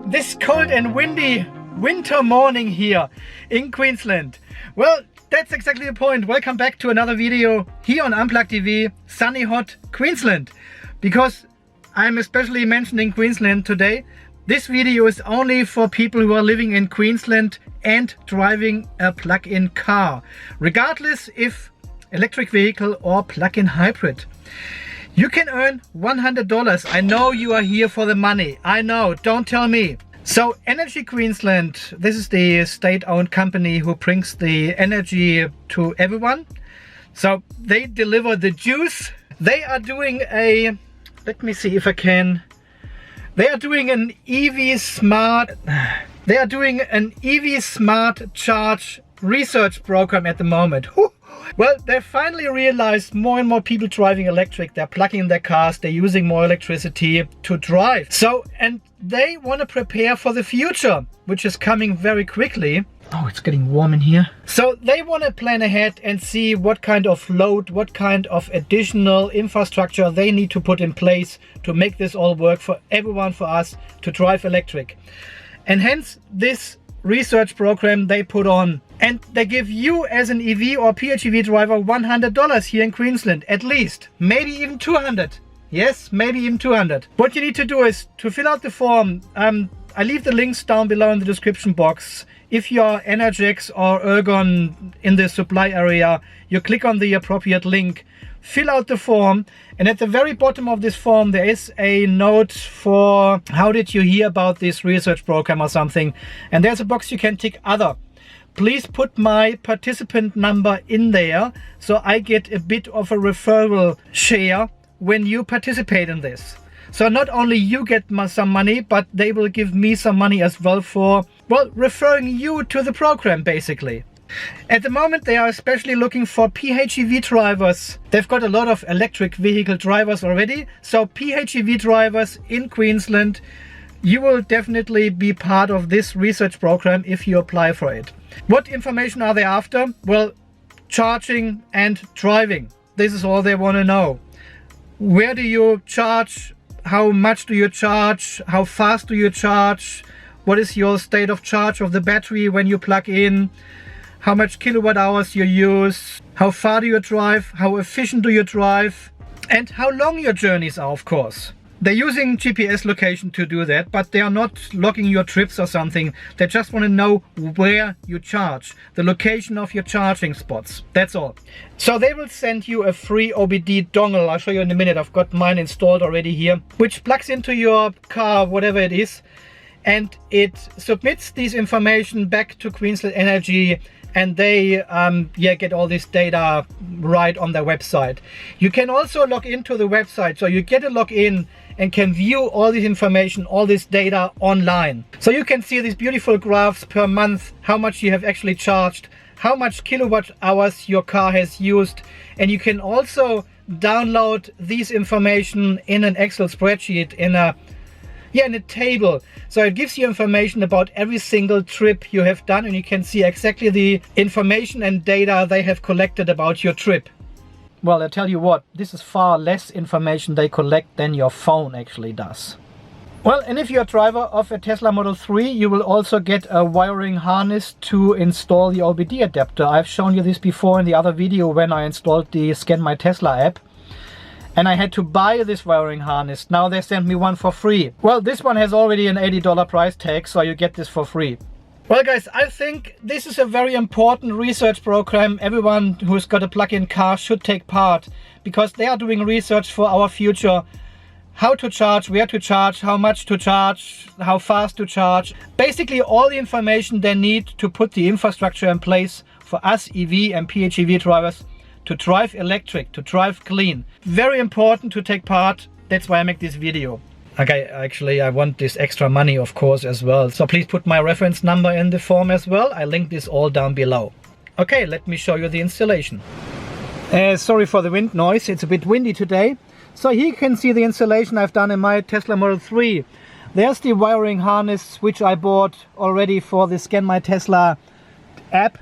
This cold and windy winter morning here in Queensland. Well, that's exactly the point. Welcome back to another video here on Unplugged TV, sunny hot Queensland. Because I'm especially mentioning Queensland today, this video is only for people who are living in Queensland and driving a plug-in car, regardless if electric vehicle or plug-in hybrid. You can earn $100. I know you are here for the money. I know, don't tell me. So Energy Queensland, this is the state-owned company who brings the energy to everyone. So they deliver the juice. They are doing a, let me see if I can. They are doing an EV smart charge research program at the moment. Well, they finally realized more and more people driving electric. They're plugging in their cars, they're using more electricity to drive. So, and they want to prepare for the future, which is coming very quickly. Oh, it's getting warm in here. So they want to plan ahead and see what kind of load, what kind of additional infrastructure they need to put in place to make this all work for everyone, for us to drive electric. And hence this research program they put on, and they give you as an EV or PHEV driver $100 here in Queensland, at least, maybe even 200. Yes, maybe even 200. What you need to do is to fill out the form. I leave the links down below in the description box. If you're Energix or Ergon in the supply area, you click on the appropriate link, fill out the form, and at the very bottom of this form there is a note for how did you hear about this research program or something, and there's a box you can tick other. Please put my participant number in there so I get a bit of a referral share when you participate in this. So not only you get some money, but they will give me some money as well for, well, referring you to the program basically. At the moment they are especially looking for PHEV drivers. They've got a lot of electric vehicle drivers already, so PHEV drivers in Queensland, you will definitely be part of this research program if you apply for it. What information are they after? Well, charging and driving. This is all they want to know. Where do you charge? How much do you charge? How fast do you charge? What is your state of charge of the battery when you plug in? How much kilowatt hours you use? How far do you drive? How efficient do you drive? And how long your journeys are, of course. They're using GPS location to do that, but they are not logging your trips or something. They just want to know where you charge, the location of your charging spots. That's all. So they will send you a free OBD dongle. I'll show you in a minute. I've got mine installed already here, which plugs into your car, whatever it is, and it submits this information back to Queensland Energy, and they get all this data right on their website. You can also log into the website, so you get a login and can view all this information, all this data online. So you can see these beautiful graphs per month, how much you have actually charged, how much kilowatt hours your car has used, and you can also download this information in an Excel spreadsheet, in a table. So it gives you information about every single trip you have done, and you can see exactly the information and data they have collected about your trip. Well, I tell you what, this is far less information they collect than your phone actually does. Well, and if you're a driver of a Tesla Model 3, you will also get a wiring harness to install the OBD adapter. I've shown you this before in the other video when I installed the Scan My Tesla app. And I had to buy this wiring harness. Now they sent me one for free. Well, this one has already an $80 price tag, so you get this for free. Well guys, I think this is a very important research program. Everyone who's got a plug-in car should take part, because they are doing research for our future. How to charge, where to charge, how much to charge, how fast to charge. Basically all the information they need to put the infrastructure in place for us EV and PHEV drivers to drive electric, to drive clean. Very important to take part. That's why I make this video. Okay, actually I want this extra money, of course, as well. So please put my reference number in the form as well. I link this all down below. Okay, let me show you the installation. Sorry for the wind noise, it's a bit windy today. So here you can see the installation I've done in my Tesla Model 3. There's the wiring harness which I bought already for the Scan My Tesla app.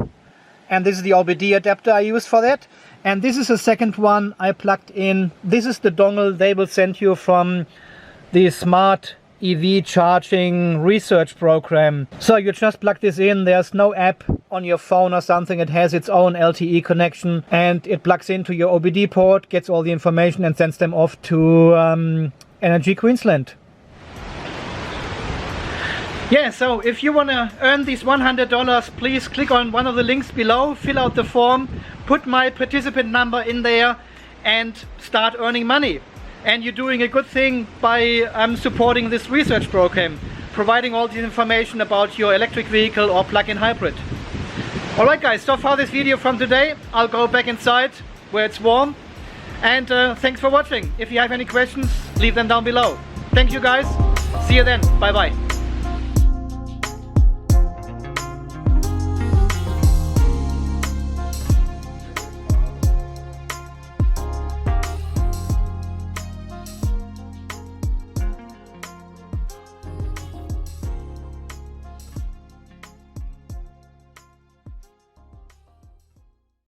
And this is the OBD adapter I use for that. And this is the second one I plugged in. This is the dongle they will send you from the smart EV charging research program. So you just plug this in. There's no app on your phone or something. It has its own LTE connection, and it plugs into your OBD port, gets all the information and sends them off to Energy Queensland. Yeah, so if you want to earn these $100, please click on one of the links below, fill out the form, put my participant number in there and start earning money. And you're doing a good thing by supporting this research program, providing all the information about your electric vehicle or plug-in hybrid. Alright guys, so far this video from today. I'll go back inside where it's warm. And thanks for watching. If you have any questions, leave them down below. Thank you guys. See you then. Bye bye.